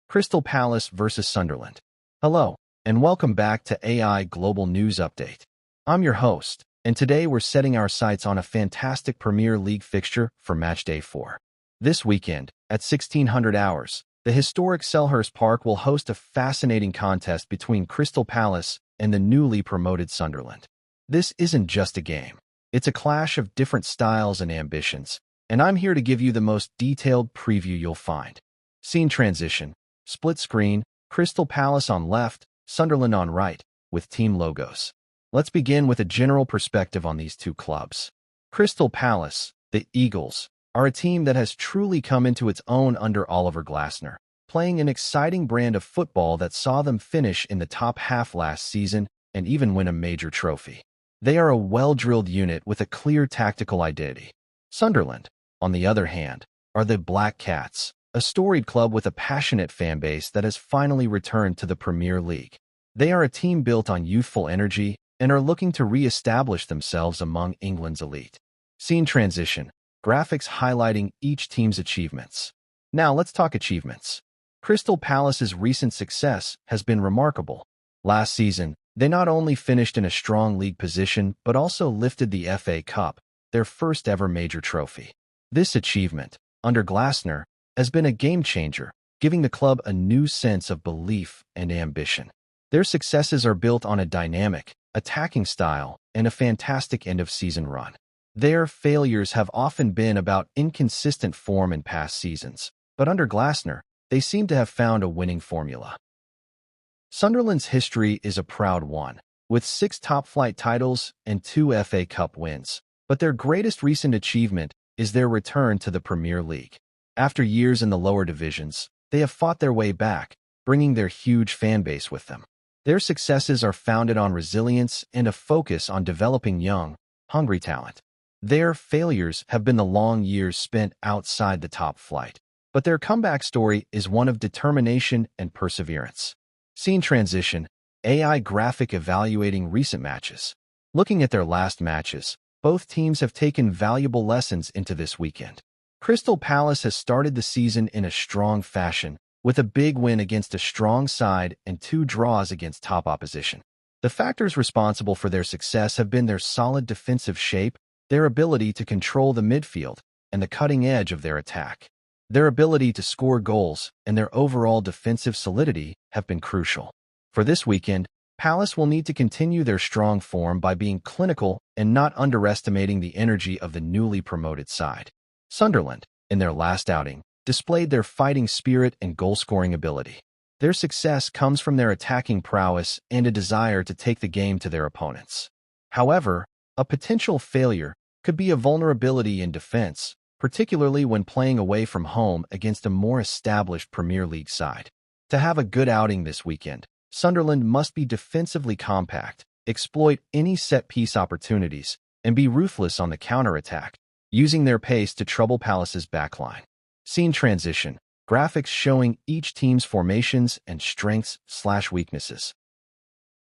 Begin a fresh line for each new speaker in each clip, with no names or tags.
Crystal Palace vs Sunderland. Hello, and welcome back to AI Global News Update. I'm your host, and today we're setting our sights on a fantastic Premier League fixture for Matchday 4. This weekend, at 1600 hours, the historic Selhurst Park will host a fascinating contest between Crystal Palace and the newly promoted Sunderland. This isn't just a game. It's a clash of different styles and ambitions, and I'm here to give you the most detailed preview you'll find. Scene transition. Split screen, Crystal Palace on left, Sunderland on right, with team logos. Let's begin with a general perspective on these two clubs. Crystal Palace, the Eagles, are a team that has truly come into its own under Oliver Glasner, playing an exciting brand of football that saw them finish in the top half last season and even win a major trophy. They are a well-drilled unit with a clear tactical identity. Sunderland, on the other hand, are the Black Cats, a storied club with a passionate fan base that has finally returned to the Premier League. They are a team built on youthful energy and are looking to re-establish themselves among England's elite. Scene transition, graphics highlighting each team's achievements. Now let's talk achievements. Crystal Palace's recent success has been remarkable. Last season, they not only finished in a strong league position but also lifted the FA Cup, their first ever major trophy. This achievement, under Glasner, has been a game-changer, giving the club a new sense of belief and ambition. Their successes are built on a dynamic, attacking style and a fantastic end-of-season run. Their failures have often been about inconsistent form in past seasons, but under Glasner, they seem to have found a winning formula. Sunderland's history is a proud one, with 6 top-flight titles and 2 FA Cup wins, but their greatest recent achievement is their return to the Premier League. After years in the lower divisions, they have fought their way back, bringing their huge fan base with them. Their successes are founded on resilience and a focus on developing young, hungry talent. Their failures have been the long years spent outside the top flight, but their comeback story is one of determination and perseverance. Scene transition, AI graphic evaluating recent matches. Looking at their last matches, both teams have taken valuable lessons into this weekend. Crystal Palace has started the season in a strong fashion, with a big win against a strong side and 2 draws against top opposition. The factors responsible for their success have been their solid defensive shape, their ability to control the midfield, and the cutting edge of their attack. Their ability to score goals and their overall defensive solidity have been crucial. For this weekend, Palace will need to continue their strong form by being clinical and not underestimating the energy of the newly promoted side. Sunderland, in their last outing, displayed their fighting spirit and goal-scoring ability. Their success comes from their attacking prowess and a desire to take the game to their opponents. However, a potential failure could be a vulnerability in defense, particularly when playing away from home against a more established Premier League side. To have a good outing this weekend, Sunderland must be defensively compact, exploit any set-piece opportunities, and be ruthless on the counter-attack, using their pace to trouble Palace's backline. Scene transition, graphics showing each team's formations and strengths/weaknesses.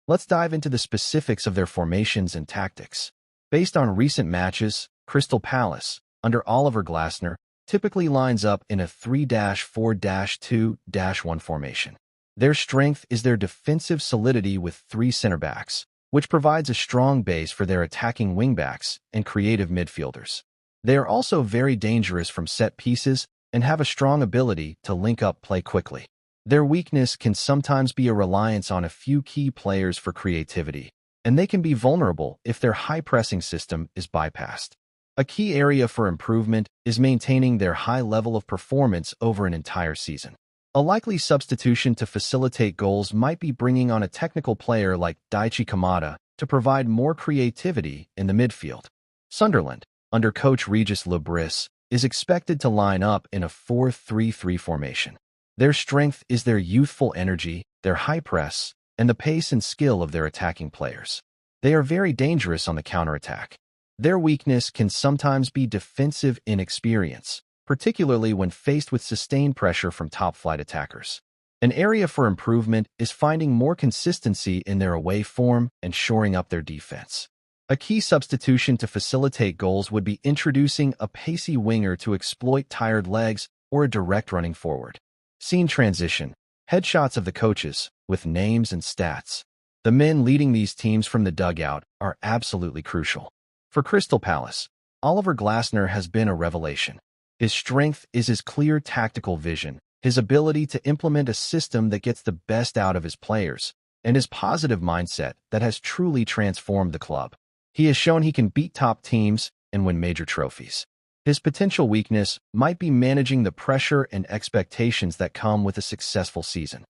Let's dive into the specifics of their formations and tactics. Based on recent matches, Crystal Palace, under Oliver Glasner, typically lines up in a 3-4-2-1 formation. Their strength is their defensive solidity with 3 center-backs, which provides a strong base for their attacking wingbacks and creative midfielders. They are also very dangerous from set pieces and have a strong ability to link up play quickly. Their weakness can sometimes be a reliance on a few key players for creativity, and they can be vulnerable if their high-pressing system is bypassed. A key area for improvement is maintaining their high level of performance over an entire season. A likely substitution to facilitate goals might be bringing on a technical player like Daichi Kamada to provide more creativity in the midfield. Sunderland, under coach Regis Le Bris, is expected to line up in a 4-3-3 formation. Their strength is their youthful energy, their high press, and the pace and skill of their attacking players. They are very dangerous on the counterattack. Their weakness can sometimes be defensive inexperience, particularly when faced with sustained pressure from top-flight attackers. An area for improvement is finding more consistency in their away form and shoring up their defense. A key substitution to facilitate goals would be introducing a pacey winger to exploit tired legs or a direct running forward. Scene transition, Headshots of the coaches, with names and stats. The men leading these teams from the dugout are absolutely crucial. For Crystal Palace, Oliver Glasner has been a revelation. His strength is his clear tactical vision, his ability to implement a system that gets the best out of his players, and his positive mindset that has truly transformed the club. He has shown he can beat top teams and win major trophies. His potential weakness might be managing the pressure and expectations that come with a successful season.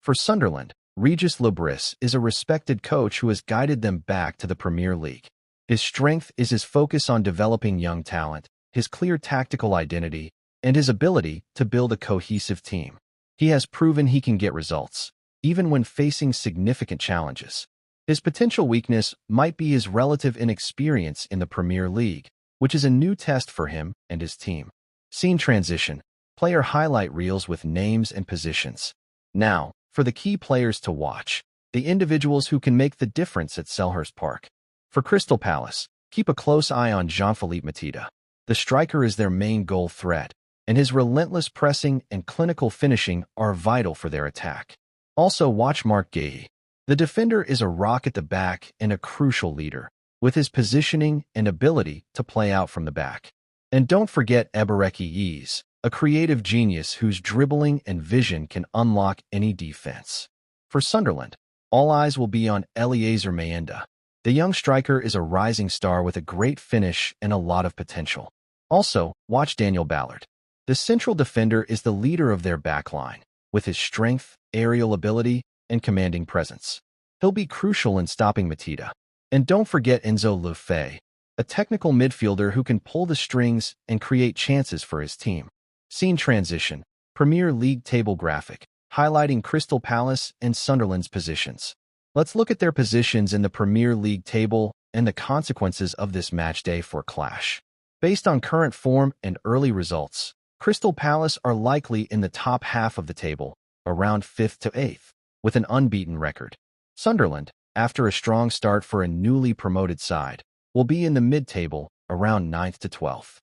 For Sunderland, Regis Lebris is a respected coach who has guided them back to the Premier League. His strength is his focus on developing young talent, his clear tactical identity, and his ability to build a cohesive team. He has proven he can get results, even when facing significant challenges. His potential weakness might be his relative inexperience in the Premier League, which is a new test for him and his team. Scene transition. Player highlight reels with names and positions. Now, for the key players to watch, the individuals who can make the difference at Selhurst Park. For Crystal Palace, keep a close eye on Jean-Philippe Mateta. The striker is their main goal threat, and his relentless pressing and clinical finishing are vital for their attack. Also watch Marc Guéhi. The defender is a rock at the back and a crucial leader, with his positioning and ability to play out from the back. And don't forget Ebereki Ease, a creative genius whose dribbling and vision can unlock any defense. For Sunderland, all eyes will be on Eliezer Mayenda. The young striker is a rising star with a great finish and a lot of potential. Also, watch Daniel Ballard. The central defender is the leader of their backline, with his strength, aerial ability, and commanding presence. He'll be crucial in stopping Mateta. And don't forget Enzo Lefebvre, a technical midfielder who can pull the strings and create chances for his team. Scene transition. Premier League table graphic, highlighting Crystal Palace and Sunderland's positions. Let's look at their positions in the Premier League table and the consequences of this match day for clash. Based on current form and early results, Crystal Palace are likely in the top half of the table, around 5th to 8th, with an unbeaten record. Sunderland, after a strong start for a newly promoted side, will be in the mid-table, around 9th to 12th.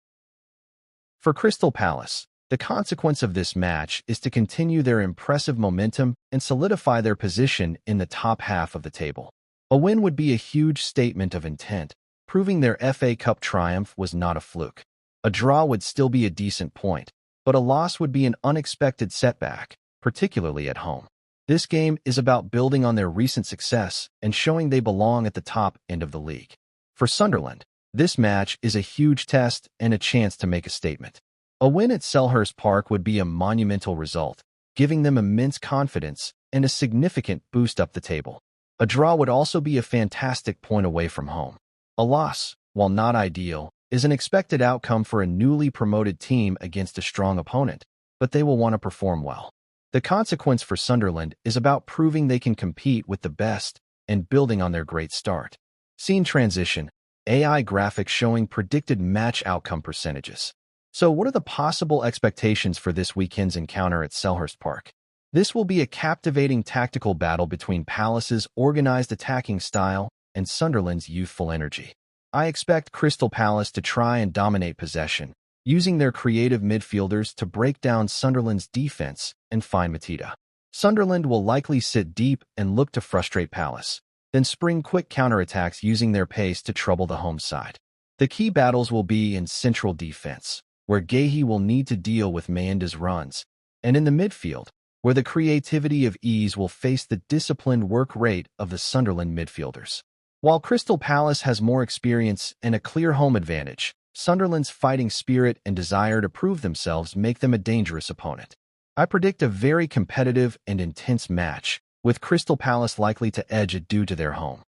For Crystal Palace, the consequence of this match is to continue their impressive momentum and solidify their position in the top half of the table. A win would be a huge statement of intent, proving their FA Cup triumph was not a fluke. A draw would still be a decent point, but a loss would be an unexpected setback, particularly at home. This game is about building on their recent success and showing they belong at the top end of the league. For Sunderland, this match is a huge test and a chance to make a statement. A win at Selhurst Park would be a monumental result, giving them immense confidence and a significant boost up the table. A draw would also be a fantastic point away from home. A loss, while not ideal, is an expected outcome for a newly promoted team against a strong opponent, but they will want to perform well. The consequence for Sunderland is about proving they can compete with the best and building on their great start. Scene transition. AI graphics showing predicted match outcome percentages. So what are the possible expectations for this weekend's encounter at Selhurst Park? This will be a captivating tactical battle between Palace's organized attacking style and Sunderland's youthful energy. I expect Crystal Palace to try and dominate possession, using their creative midfielders to break down Sunderland's defense and find Mateta. Sunderland will likely sit deep and look to frustrate Palace, then spring quick counterattacks using their pace to trouble the home side. The key battles will be in central defense, where Guéhi will need to deal with Mayenda's runs, and in the midfield, where the creativity of Ease will face the disciplined work rate of the Sunderland midfielders. While Crystal Palace has more experience and a clear home advantage, Sunderland's fighting spirit and desire to prove themselves make them a dangerous opponent. I predict a very competitive and intense match, with Crystal Palace likely to edge it due to their home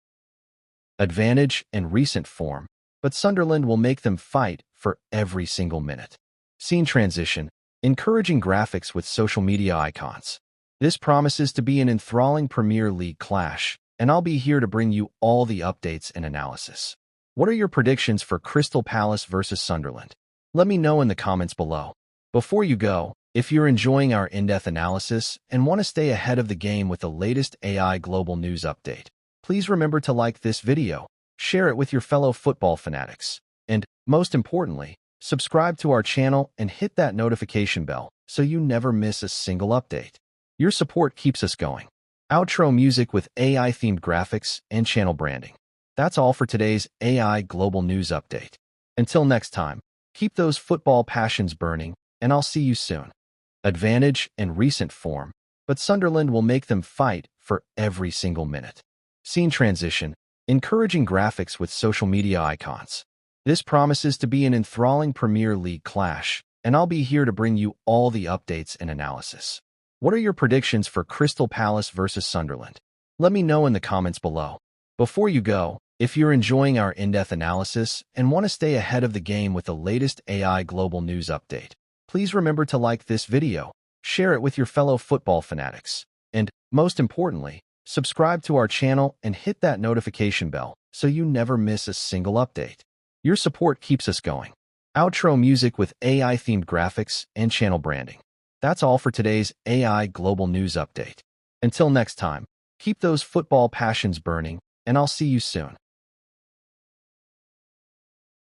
advantage and recent form, but Sunderland will make them fight for every single minute. Scene transition. Encouraging graphics with social media icons. This promises to be an enthralling Premier League clash, and I'll be here to bring you all the updates and analysis. What are your predictions for Crystal Palace versus Sunderland? Let me know in the comments below. Before you go, if you're enjoying our in-depth analysis and want to stay ahead of the game with the latest AI global news update, please remember to like this video, share it with your fellow football fanatics, and, most importantly, subscribe to our channel and hit that notification bell so you never miss a single update. Your support keeps us going. Outro music with AI-themed graphics and channel branding. That's all for today's AI Global News Update. Until next time, keep those football passions burning, and I'll see you soon. Advantage and recent form, but Sunderland will make them fight for every single minute. Scene transition, encouraging graphics with social media icons. This promises to be an enthralling Premier League clash, and I'll be here to bring you all the updates and analysis. What are your predictions for Crystal Palace versus Sunderland? Let me know in the comments below. Before you go, if you're enjoying our in-depth analysis and want to stay ahead of the game with the latest AI Global News Update, please remember to like this video, share it with your fellow football fanatics, and, most importantly, subscribe to our channel and hit that notification bell so you never miss a single update. Your support keeps us going. Outro music with AI-themed graphics and channel branding. That's all for today's AI Global News Update. Until next time, keep those football passions burning, and I'll see you soon.